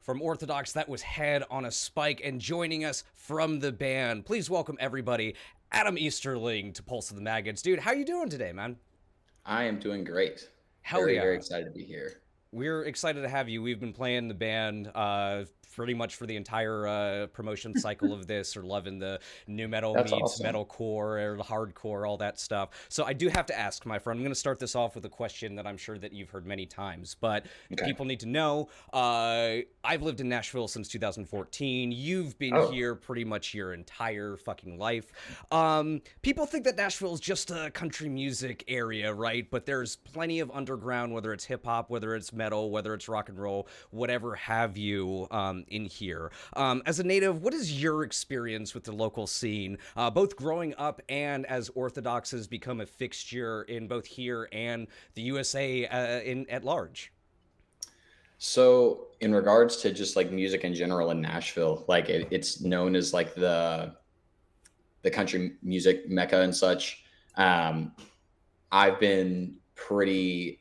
From Orthodox, that was Head on a Spike, and joining us from the band, please welcome everybody, Adam Easterling to Pulse of the Maggots. Dude, how you doing today, man? I am doing great. Hell Very, very yeah. excited to be here. We're excited to have you. We've been playing the band pretty much for the entire promotion cycle of this, or loving the new metal That's meets awesome. metalcore or the hardcore, all that stuff. So I do have to ask, my friend, I'm going to start this off with a question that I'm sure that you've heard many times, but Okay. people need to know. I've lived in Nashville since 2014. You've been Oh, here pretty much your entire fucking life. People think that Nashville is just a country music area, right? But there's plenty of underground, whether it's hip hop, whether it's metal, whether it's rock and roll, whatever have you, in here. As a native, what is your experience with the local scene, both growing up and as Orthodox has become a fixture in both here and the USA in at large? so in regards to just like music in general in Nashville, like it's known as like the country music mecca and such. Um, I've been pretty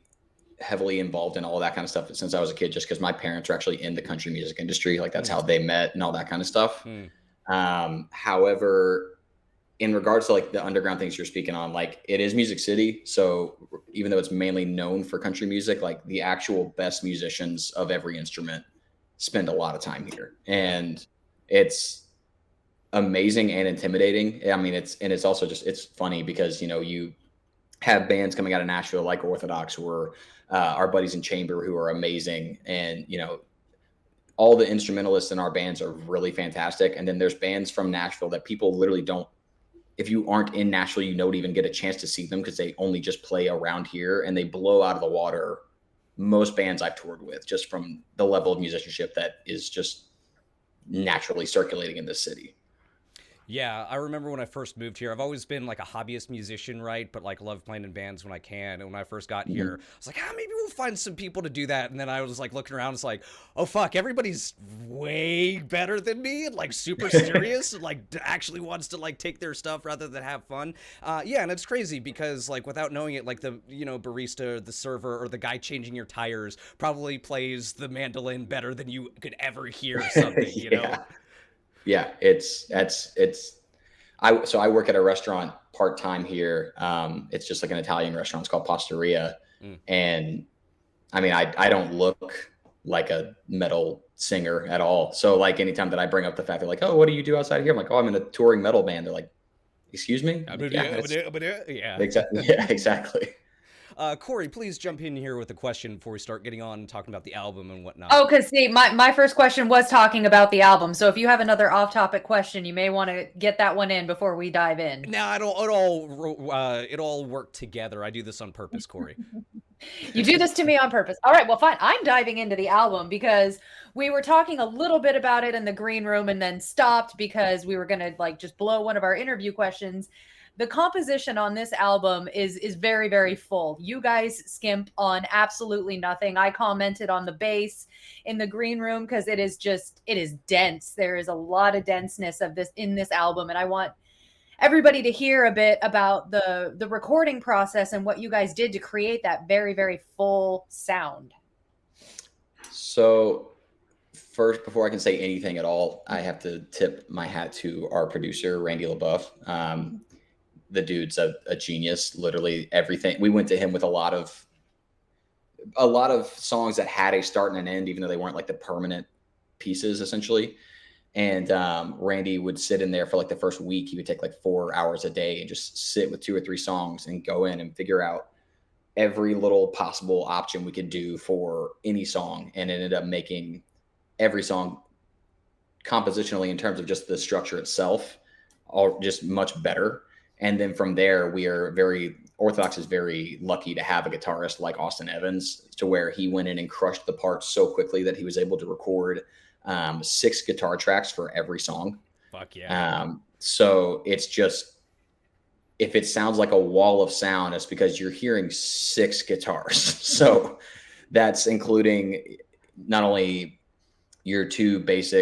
heavily involved in all that kind of stuff since I was a kid, just because my parents are actually in the country music industry. Like that's Mm, how they met and all that kind of stuff. mm. However, in regards to like the underground things you're speaking on, like it is Music City. So even though it's mainly known for country music, like the actual best musicians of every instrument spend a lot of time here. Yeah. And it's amazing and intimidating. I mean, it's also just, it's funny because, you have bands coming out of Nashville like Orthodox or our buddies in Chamber who are amazing. And, all the instrumentalists in our bands are really fantastic. And then there's bands from Nashville that people literally don't, if you aren't in Nashville, you don't even get a chance to see them because they only just play around here and they blow out of the water most bands I've toured with, just from the level of musicianship that is just naturally circulating in this city. Yeah, I remember when I first moved here. I've always been like a hobbyist musician, right? But like love playing in bands when I can. And when I first got here, Mhm. I was like, maybe we'll find some people to do that. And then I was like looking around, it's like, oh fuck, everybody's way better than me and like super serious and like actually wants to like take their stuff rather than have fun. Yeah, and it's crazy because like without knowing it, like the barista, the server, or the guy changing your tires probably plays the mandolin better than you could ever hear something, you know? Yeah. Yeah. I work at a restaurant part time here. It's just like an Italian restaurant. It's called Pastaria. Mm. And I mean, I don't look like a metal singer at all. So like anytime that I bring up the fact they're like, oh, what do you do outside here? I'm like, oh, I'm in a touring metal band. They're like, excuse me? I'm like, yeah, that's Yeah. exactly. Yeah, exactly. Corey, please jump in here with a question before we start getting on and talking about the album and whatnot. Oh, because see, my first question was talking about the album. So if you have another off-topic question, you may want to get that one in before we dive in. Now it all worked together. I do this on purpose, Corey. You do this to me on purpose. All right, well, fine. I'm diving into the album because we were talking a little bit about it in the green room and then stopped because we were going to like just blow one of our interview questions. The composition on this album is very, very full. You guys skimp on absolutely nothing. I commented on the bass in the green room because it is dense. There is a lot of denseness of this in this album, and I want everybody to hear a bit about the recording process and what you guys did to create that very, very full sound. So first, before I can say anything at all, I have to tip my hat to our producer, Randy LaBeouf. The dude's a genius. Literally everything. We went to him with a lot of songs that had a start and an end, even though they weren't like the permanent pieces, essentially. And Randy would sit in there for like the first week. He would take like 4 hours a day and just sit with two or three songs and go in and figure out every little possible option we could do for any song, and ended up making every song compositionally in terms of just the structure itself all just much better. And then from there, we are very Orthodox is very lucky to have a guitarist like Austin Evans, to where he went in and crushed the parts so quickly that he was able to record 6 guitar tracks for every song. Fuck yeah. So it's just, if it sounds like a wall of sound, it's because you're hearing 6 guitars. So that's including not only your two bass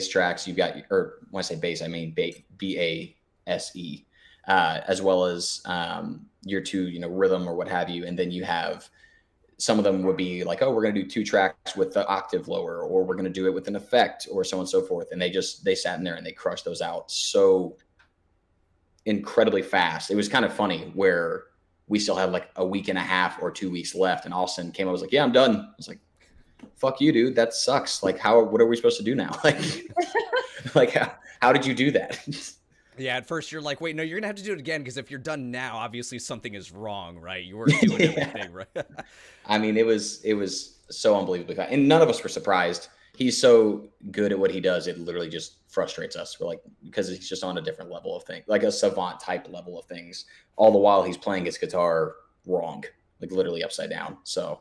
tracks. You've got, or when I say bass, I mean BASE, as well as your two, rhythm or what have you. And then you have some of them would be like, oh, we're going to do 2 tracks with the octave lower, or we're going to do it with an effect, or so on and so forth. And they sat in there and they crushed those out so incredibly fast. It was kind of funny where we still had like a week and a half or 2 weeks left. And Austin came, I was like, yeah, I'm done. I was like, fuck you, dude. That sucks. Like, what are we supposed to do now? Like, how did you do that? Yeah, at first you're like, wait, no, you're gonna have to do it again, because if you're done now, obviously something is wrong, right? You weren't doing everything right. I mean, it was so unbelievably fast. And none of us were surprised. He's so good at what he does, it literally just frustrates us. We're like, because he's just on a different level of things, like a savant type level of things. All the while he's playing his guitar wrong, like literally upside down. So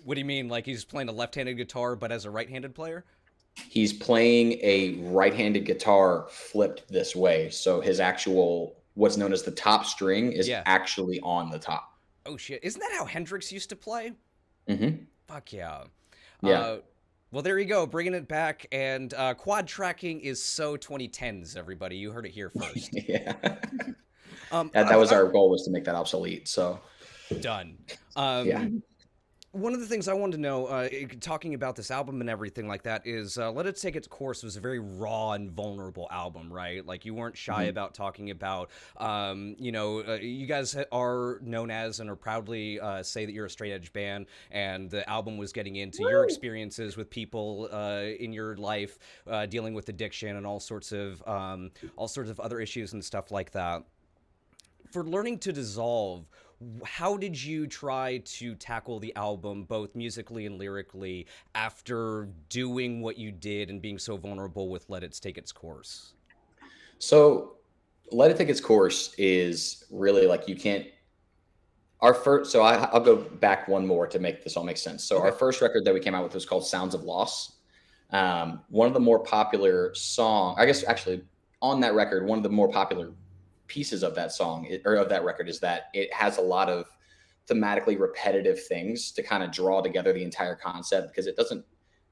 What do you mean? Like he's playing a left-handed guitar, but as a right-handed player? He's playing a right-handed guitar flipped this way. So his actual, what's known as the top string is actually on the top. Oh shit. Isn't that how Hendrix used to play? Mm-hmm. Fuck yeah. Yeah. Well, there you go, bringing it back. And quad tracking is so 2010s, everybody. You heard it here first. Yeah. That was our goal, was to make that obsolete. So done. Yeah. One of the things I wanted to know, talking about this album and everything like that, is Let It Take Its Course was a very raw and vulnerable album, right? Like, you weren't shy about talking about, you guys are known as and are proudly say that you're a straight edge band, and the album was getting into your experiences with people in your life, dealing with addiction and all sorts of other issues and stuff like that. For Learning to Dissolve, how did you try to tackle the album, both musically and lyrically, after doing what you did and being so vulnerable with Let It Take Its Course? So Let It Take Its Course is really like, you can't, our first, so I'll go back one more to make this all make sense. So our first record that we came out with was called Sounds of Loss. One of the more popular I guess actually on that record, one of the more popular pieces of that song or of that record is that it has a lot of thematically repetitive things to kind of draw together the entire concept, because it doesn't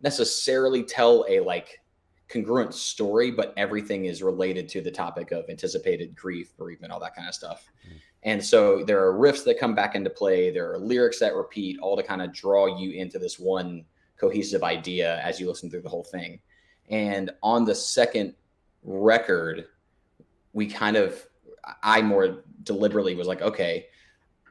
necessarily tell a like congruent story, but everything is related to the topic of anticipated grief, bereavement, all that kind of stuff. And so there are riffs that come back into play, there are lyrics that repeat, all to kind of draw you into this one cohesive idea as you listen through the whole thing. And on the second record, I more deliberately was like, okay,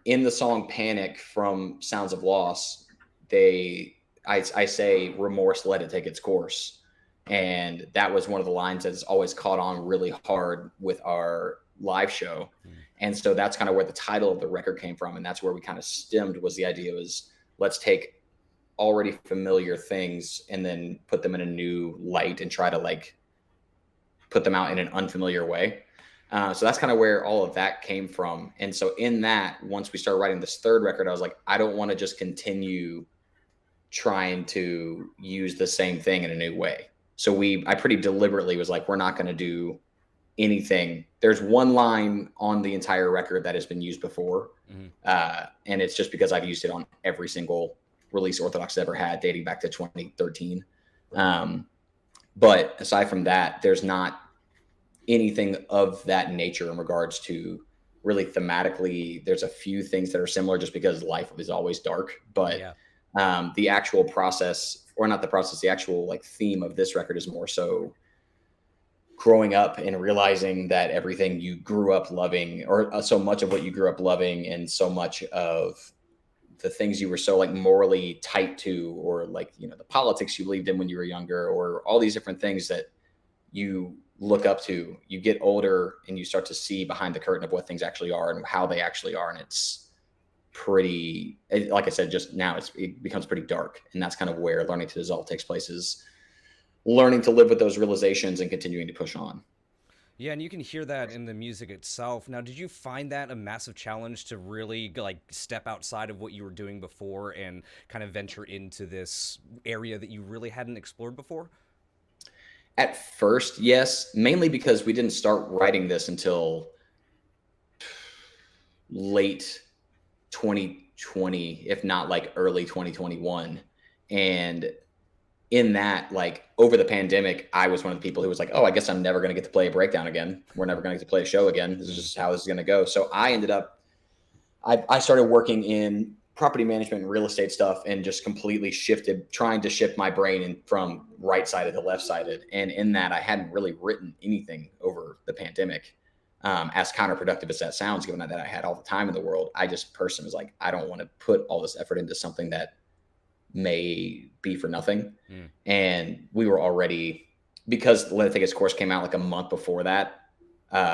in the song Panic from Sounds of Loss, I say remorse, let it take its course. And that was one of the lines that's always caught on really hard with our live show. And so that's kind of where the title of the record came from. And that's where we kind of stemmed, was the idea was, let's take already familiar things and then put them in a new light and try to like put them out in an unfamiliar way. So that's kind of where all of that came from. And so in that, once we started writing this third record, I was like, I don't want to just continue trying to use the same thing in a new way. So I pretty deliberately was like, we're not going to do anything. There's one line on the entire record that has been used before. And it's just because I've used it on every single release Orthodox ever had, dating back to 2013. But aside from that, there's not anything of that nature in regards to really thematically. There's a few things that are similar just because life is always dark, but the actual process, or not the process, the actual like theme of this record is more so growing up and realizing that everything you grew up loving, or so much of what you grew up loving, and so much of the things you were so like morally tight to, or like, you know, the politics you believed in when you were younger, or all these different things that you look up to, you get older and you start to see behind the curtain of what things actually are and how they actually are. And it's pretty, like I said, just now it becomes pretty dark. And that's kind of where Learning to Dissolve takes place, is learning to live with those realizations and continuing to push on. Yeah, and you can hear that in the music itself. Now, did you find that a massive challenge to really like step outside of what you were doing before and kind of venture into this area that you really hadn't explored before? At first, yes, mainly because we didn't start writing this until late 2020, if not like early 2021. And in that, like over the pandemic, I was one of the people who was like, oh, I guess I'm never going to get to play a breakdown again. We're never going to get to play a show again. This is just how this is going to go. So I ended up, I started working in property management and real estate stuff, and just completely shifted, trying to shift my brain from right-sided to left-sided. And in that, I hadn't really written anything over the pandemic. As counterproductive as that sounds, given that I had all the time in the world, I just personally was like, I don't want to put all this effort into something that may be for nothing. And we were already, because the Let It Take Its Course came out like a month before that,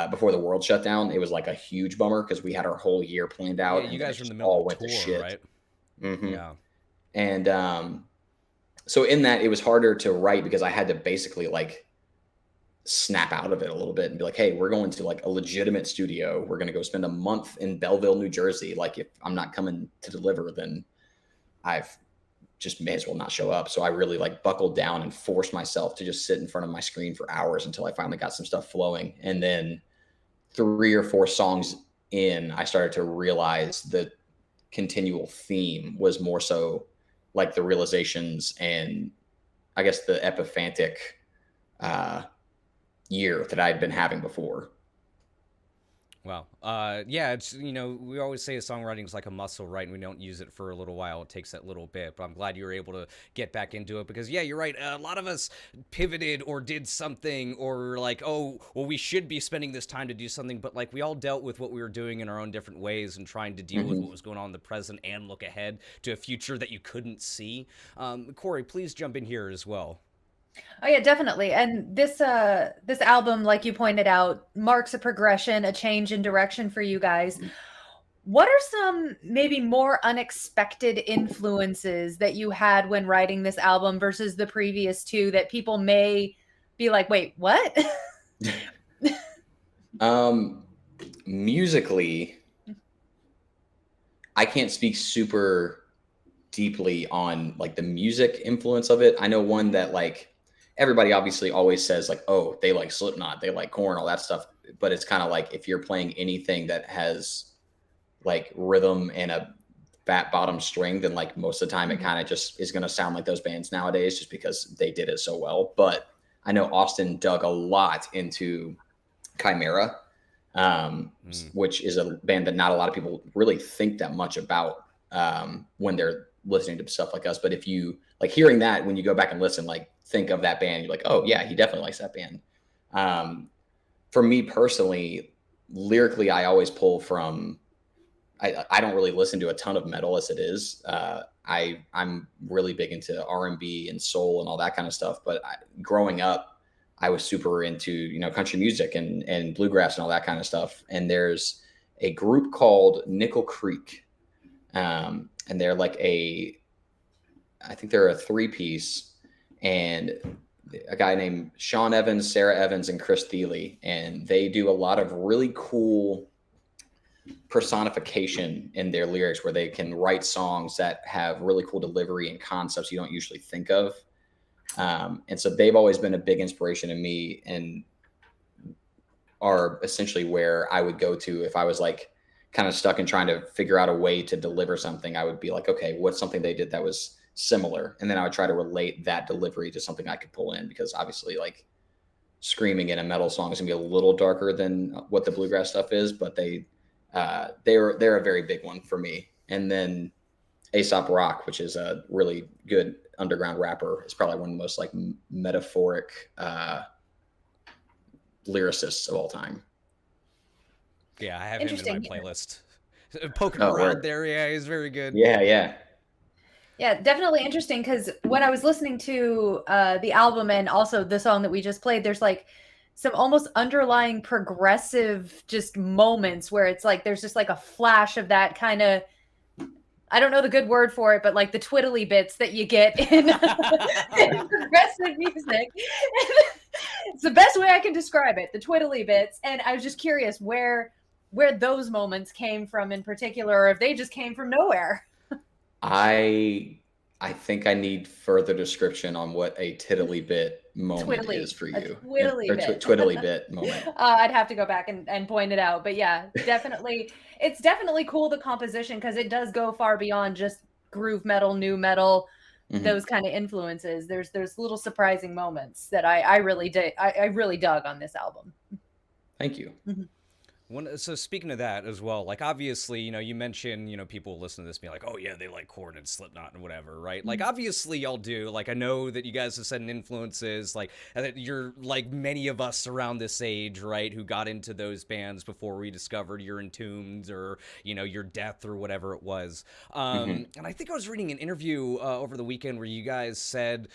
before the world shut down, it was like a huge bummer because we had our whole year planned out. Yeah, you and guys were in the middle of a tour, right? Yeah. And so in that, it was harder to write because I had to basically like snap out of it a little bit and be like, hey, we're going to like a legitimate studio. We're going to go spend a month in Belleville, New Jersey. Like, if I'm not coming to deliver, then I've just may as well not show up. So I really like buckled down and forced myself to just sit in front of my screen for hours until I finally got some stuff flowing. And then 3 or 4 songs in, I started to realize the continual theme was more so like the realizations and I guess the epiphantic year that I'd been having before. Wow. Yeah, it's, you know, we always say songwriting is like a muscle, right? And we don't use it for a little while. It takes that little bit, but I'm glad you were able to get back into it because, yeah, you're right. A lot of us pivoted or did something or like, oh, well, we should be spending this time to do something. But like we all dealt with what we were doing in our own different ways and trying to deal with what was going on in the present and look ahead to a future that you couldn't see. Corey, please jump in here as well. Oh yeah, definitely. And this album, like you pointed out, marks a progression, a change in direction for you guys. What are some maybe more unexpected influences that you had when writing this album versus the previous 2 that people may be like, wait, what? Musically, I can't speak super deeply on like the music influence of it. I know one that like everybody obviously always says like, oh, they like Slipknot, they like Korn, all that stuff. But it's kind of like if you're playing anything that has like rhythm and a fat bottom string, then like most of the time it kind of just is going to sound like those bands nowadays just because they did it so well. But I know Austin dug a lot into Chimera, which is a band that not a lot of people really think that much about when they're listening to stuff like us. But if you like hearing that, when you go back and listen, like think of that band, you're like, oh yeah, he definitely likes that band. For me personally, lyrically, I always pull from, I don't really listen to a ton of metal as it is. I'm really big into R&B and soul and all that kind of stuff. But growing up, I was super into, you know, country music and bluegrass and all that kind of stuff. And there's a group called Nickel Creek. And they're like I think they're a 3-piece, and a guy named Sean Evans, Sarah Evans, and Chris Thiele. And they do a lot of really cool personification in their lyrics where they can write songs that have really cool delivery and concepts you don't usually think of. And so they've always been a big inspiration to me and are essentially where I would go to if I was like kind of stuck in trying to figure out a way to deliver something. I would be like, okay, what's something they did that was similar? And then I would try to relate that delivery to something I could pull in, because obviously like screaming in a metal song is gonna be a little darker than what the bluegrass stuff is, but they're a very big one for me. And then Aesop Rock, which is a really good underground rapper, is probably one of the most like metaphoric lyricists of all time. Yeah, I have him in my playlist. Poking around there, yeah, he's very good. Yeah. Yeah, definitely interesting, because when I was listening to the album and also the song that we just played, there's like some almost underlying progressive just moments where it's like there's just like a flash of that kind of, I don't know the good word for it, but like the twiddly bits that you get in, in progressive music. It's the best way I can describe it, the twiddly bits. And I was just curious where those moments came from in particular, or if they just came from nowhere. I think I need further description on what a tiddly bit moment is for you. Twiddly bit moment. I'd have to go back and point it out. But yeah, definitely. It's definitely cool, the composition, because it does go far beyond just groove metal, new metal, those kind of influences. There's little surprising moments that I really did. I really dug on this album. Thank you. So speaking of that as well, like obviously, you mentioned, people listen to this being like, oh yeah, they like Korn and Slipknot and whatever, right? Like obviously y'all do. Like I know that you guys have said influences, like and that you're like many of us around this age, right, who got into those bands before we discovered your Entombed or your Death or whatever it was. Hmm. And I think I was reading an interview over the weekend where you guys said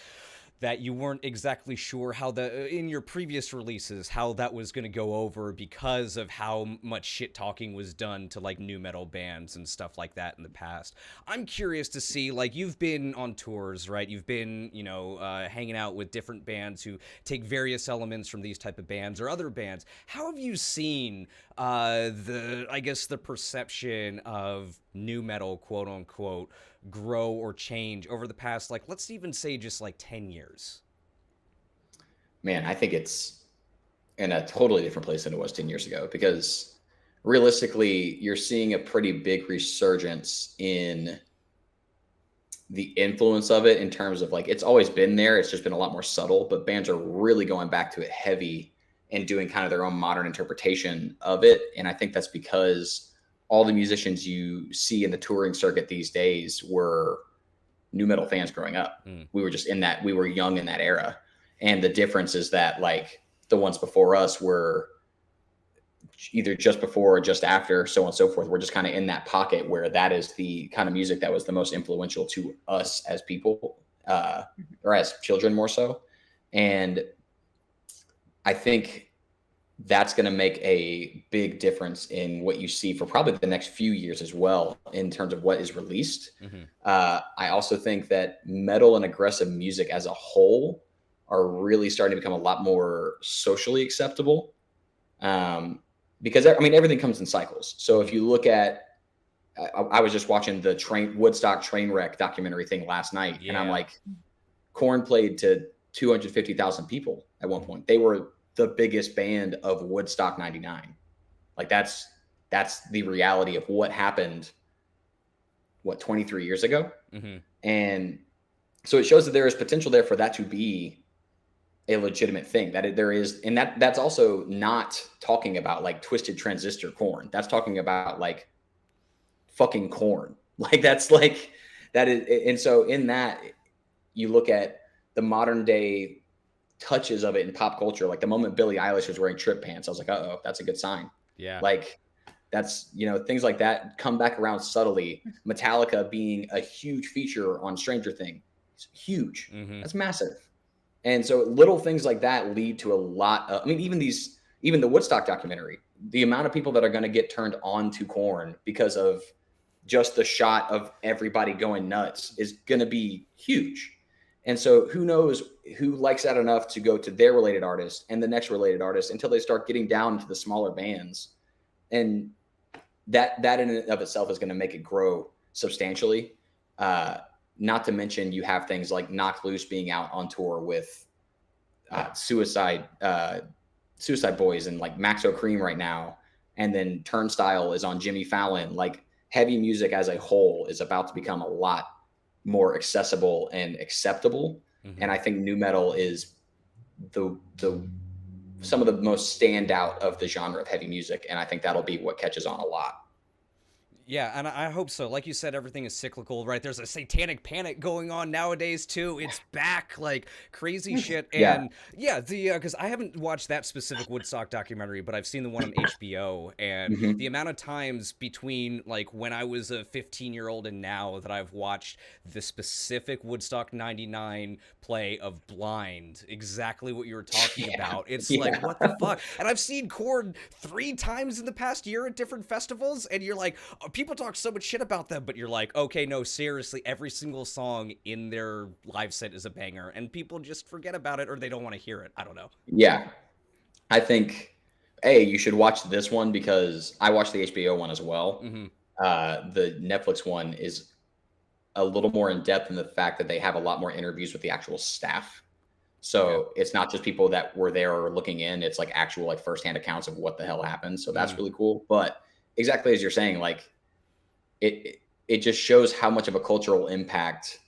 that you weren't exactly sure how in your previous releases how that was going to go over because of how much shit talking was done to like new metal bands and stuff like that in the past. I'm curious to see, like, you've been on tours, right? You've been hanging out with different bands who take various elements from these type of bands or other bands. How have you seen the perception of new metal, quote unquote, grow or change over the past, like, let's even say just like 10 years? Man, I think it's in a totally different place than it was 10 years ago, because realistically, you're seeing a pretty big resurgence in the influence of it, in terms of like, it's always been there. It's just been a lot more subtle, but bands are really going back to it heavy and doing kind of their own modern interpretation of it. And I think that's because all the musicians you see in the touring circuit these days were new metal fans growing up. We were just we were young in that era. And the difference is that like the ones before us were either just before or just after, so on and so forth. We're just kind of in that pocket where that is the kind of music that was the most influential to us as people, or as children more so. And I think that's going to make a big difference in what you see for probably the next few years as well, in terms of what is released. I also think that metal and aggressive music as a whole are really starting to become a lot more socially acceptable. Because I mean, everything comes in cycles. So if you look at, I was just watching the Woodstock train wreck documentary thing last night, and I'm like, Korn played to 250,000 people at one point. They were the biggest band of Woodstock 99. Like that's the reality of what happened, 23 years ago. And so it shows that there is potential there for that to be a legitimate thing, that there is. And that's also not talking about like Twisted Transistor Korn. That's talking about like fucking Korn. Like that's like, that is. And so in that, you look at the modern day touches of it in pop culture. Like the moment Billie Eilish was wearing trip pants, I was like, uh-oh, that's a good sign. Yeah. Like that's, things like that come back around subtly. Metallica being a huge feature on Stranger Things, huge. That's massive. And so little things like that lead to a lot of, I mean, even the Woodstock documentary, the amount of people that are going to get turned on to Korn because of just the shot of everybody going nuts is going to be huge. And so who knows who likes that enough to go to their related artist and the next related artist until they start getting down to the smaller bands. And that in and of itself is going to make it grow substantially. Not to mention you have things like Knocked Loose being out on tour with Suicide Boys and like Maxo Cream right now. And then Turnstile is on Jimmy Fallon. Like heavy music as a whole is about to become a lot more accessible and acceptable. And I think new metal is some of the most standout of the genre of heavy music. And I think that'll be what catches on a lot. Yeah, and I hope so. Like you said, everything is cyclical, right? There's a satanic panic going on nowadays too. It's back, like crazy shit. And because I haven't watched that specific Woodstock documentary, but I've seen the one on HBO. And the amount of times between like when I was a 15-year-old and now that I've watched the specific Woodstock 99 play of Blind, exactly what you were talking about. It's like, what the fuck? And I've seen Korn 3 times in the past year at different festivals, and you're like, people talk so much shit about them, but you're like, okay, no, seriously, every single song in their live set is a banger, and people just forget about it or they don't want to hear it. I don't know. Yeah. I think, you should watch this one because I watched the HBO one as well. The Netflix one is a little more in depth in the fact that they have a lot more interviews with the actual staff. So it's not just people that were there or looking in, it's like actual like firsthand accounts of what the hell happened. So that's really cool. But exactly as you're saying, like, it just shows how much of a cultural impact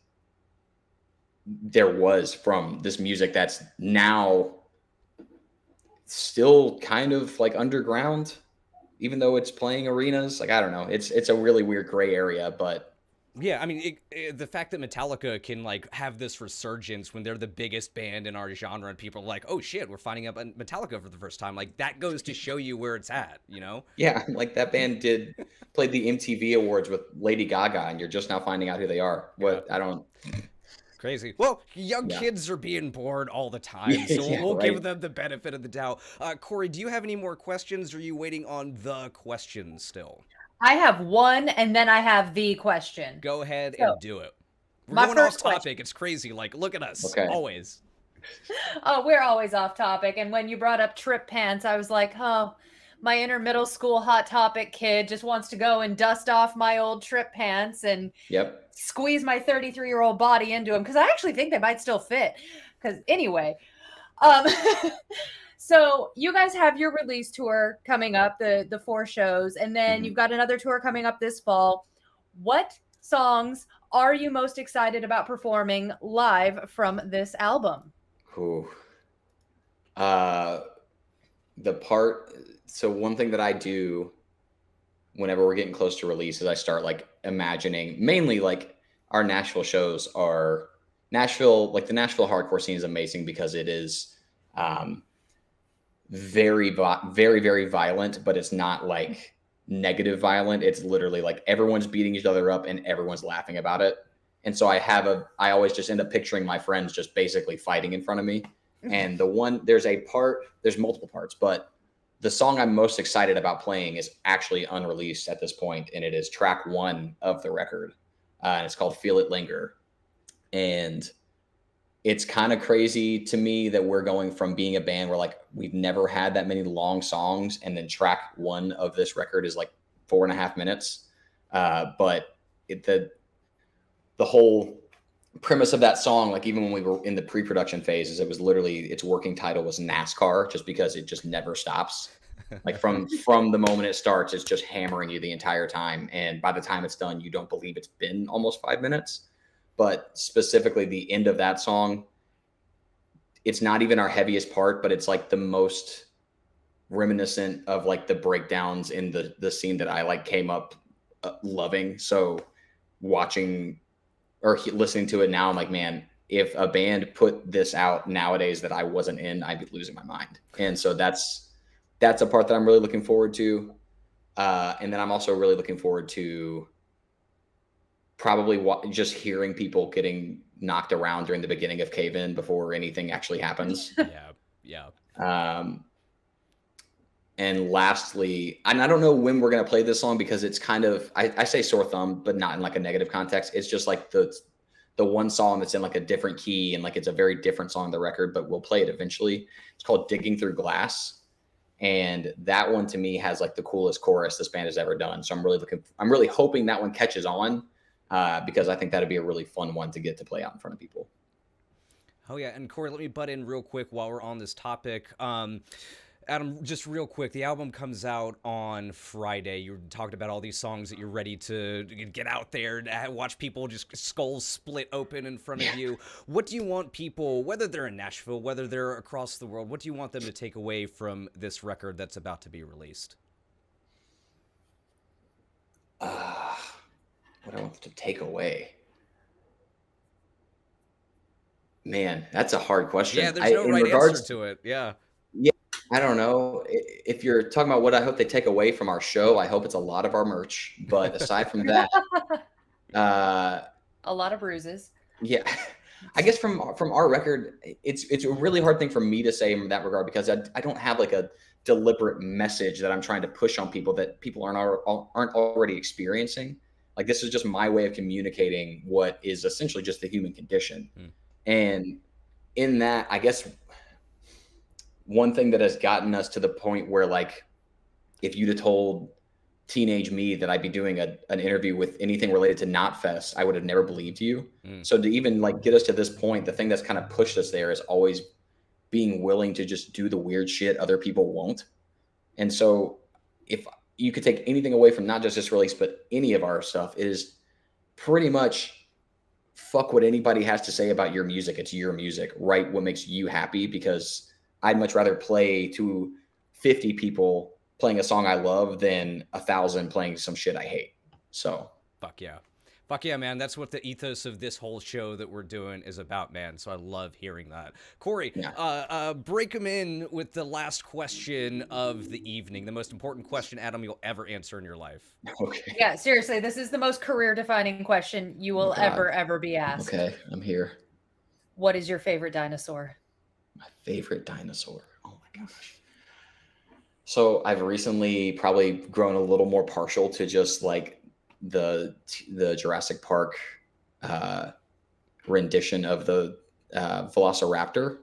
there was from this music that's now still kind of like underground, even though it's playing arenas. Like, I don't know. It's a really weird gray area, but Yeah, I mean, the fact that Metallica can like have this resurgence when they're the biggest band in our genre, and people are like, "Oh shit, we're finding out Metallica for the first time." Like that goes to show you where it's at, you know? yeah, like that band played the MTV Awards with Lady Gaga, and you're just now finding out who they are. Yeah. I don't. Crazy. Well, young Yeah. kids are being bored all the time, so Yeah, we'll right. give them the benefit of the doubt. Corey, do you have any more questions? Or are you waiting on the questions still? I have one, and then I have the question. Go ahead So, and do it. We're my going off first topic. question. It's crazy. Like, look at us. Okay. Always. Oh, we're always off topic. And when you brought up trip pants, I was like, oh, my inner middle school hot topic kid just wants to go and dust off my old trip pants and Yep. squeeze my 33-year-old body into them, because I actually think they might still fit. Because anyway, um, so you guys have your release tour coming up, the 4 shows, and then you've got another tour coming up this fall. What songs are you most excited about performing live from this album? Ooh. So one thing that I do whenever we're getting close to release is I start like imagining, mainly like our Nashville shows are like the Nashville hardcore scene is amazing because it is very, very, very violent, but it's not like negative violent. It's literally like everyone's beating each other up and everyone's laughing about it. And so I always just end up picturing my friends just basically fighting in front of me. And there's multiple parts, but the song I'm most excited about playing is actually unreleased at this point, and it is track 1 of the record. And it's called Feel It Linger. And it's kind of crazy to me that we're going from being a band where like we've never had that many long songs, and then track 1 of this record is like 4.5 minutes. But the whole premise of that song, like even when we were in the pre-production phases, it was literally its working title was NASCAR, just because it just never stops. Like from the moment it starts, it's just hammering you the entire time, and by the time it's done, you don't believe it's been almost 5 minutes. But specifically the end of that song, it's not even our heaviest part, but it's like the most reminiscent of like the breakdowns in the scene that I like came up loving. So watching or listening to it now, I'm like, man, if a band put this out nowadays that I wasn't in, I'd be losing my mind. And so that's a part that I'm really looking forward to. And then I'm also really looking forward to probably just hearing people getting knocked around during the beginning of Cave In before anything actually happens. Yeah. And lastly, and I don't know when we're going to play this song because it's kind of, I say sore thumb, but not in like a negative context. It's just like the one song that's in like a different key, and like it's a very different song on the record, but we'll play it eventually. It's called Digging Through Glass. And that one to me has like the coolest chorus this band has ever done. So I'm really hoping that one catches on because I think that'd be a really fun one to get to play out in front of people. Oh yeah, and Corey, let me butt in real quick while we're on this topic. Adam, just real quick, the album comes out on Friday. You talked about all these songs that you're ready to get out there and watch people just skulls split open in front of you. What do you want people, whether they're in Nashville, whether they're across the world, what do you want them to take away from this record that's about to be released? What I want to take away? Man, that's a hard question. Yeah, there's no right answer to it. Yeah. I don't know. If you're talking about what I hope they take away from our show, I hope it's a lot of our merch. But aside from that, a lot of bruises. Yeah, I guess from our record, it's a really hard thing for me to say in that regard because I don't have like a deliberate message that I'm trying to push on people that people aren't already experiencing. Like this is just my way of communicating what is essentially just the human condition. And in that, I guess one thing that has gotten us to the point where like, if you'd have told teenage me that I'd be doing an interview with anything related to Knotfest, I would have never believed you. So to even like get us to this point, the thing that's kind of pushed us there is always being willing to just do the weird shit other people won't. And so if you could take anything away from not just this release, but any of our stuff, is pretty much fuck what anybody has to say about your music. It's your music. Write what makes you happy, because I'd much rather play to 50 people playing a song I love than 1,000 playing some shit I hate. So Fuck yeah. Fuck yeah, man. That's what the ethos of this whole show that we're doing is about, man. So I love hearing that. Corey, yeah. break them in with the last question of the evening, the most important question, Adam, you'll ever answer in your life. Okay. Yeah, seriously, this is the most career-defining question you will ever be asked. Okay, I'm here. What is your favorite dinosaur? My favorite dinosaur. Oh my gosh. So I've recently probably grown a little more partial to just like the Jurassic Park rendition of the Velociraptor,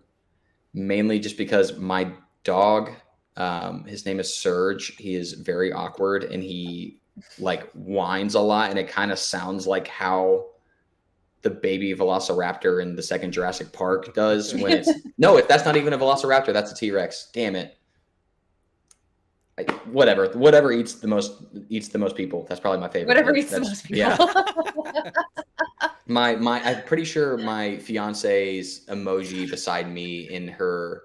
mainly just because my dog, his name is Surge. He is very awkward and he like whines a lot, and it kind of sounds like how the baby Velociraptor in the second Jurassic Park does when it's no, that's not even a Velociraptor. That's a T-Rex. Damn it. Whatever eats the most people. That's probably my favorite. Whatever eats the most people. Yeah. I'm pretty sure my fiance's emoji beside me in her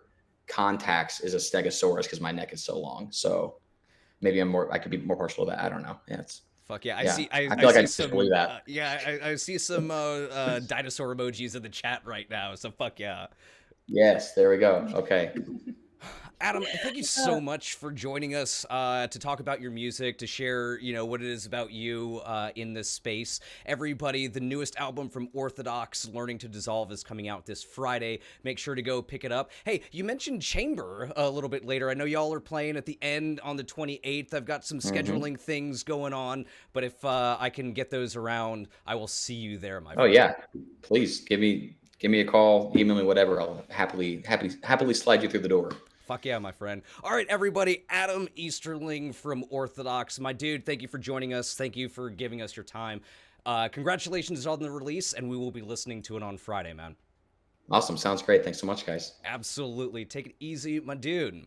contacts is a Stegosaurus because my neck is so long. So maybe I could be more partial to that. I don't know. Yeah, it's fuck yeah. I feel like I just believe that. I see some dinosaur emojis in the chat right now. So fuck yeah. Yes, there we go. Okay. Adam, thank you so much for joining us to talk about your music, to share, what it is about you in this space. Everybody, the newest album from Orthodox, Learning to Dissolve, is coming out this Friday. Make sure to go pick it up. Hey, you mentioned Chamber a little bit later. I know y'all are playing at the end on the 28th. I've got some scheduling things going on, but if I can get those around, I will see you there, my friend. Oh yeah, please give me a call, email me, whatever. I'll happily slide you through the door. Fuck yeah, my friend. All right, everybody. Adam Easterling from Orthodox. My dude, thank you for joining us. Thank you for giving us your time. Congratulations on the release, and we will be listening to it on Friday, man. Awesome. Sounds great. Thanks so much, guys. Absolutely. Take it easy, my dude.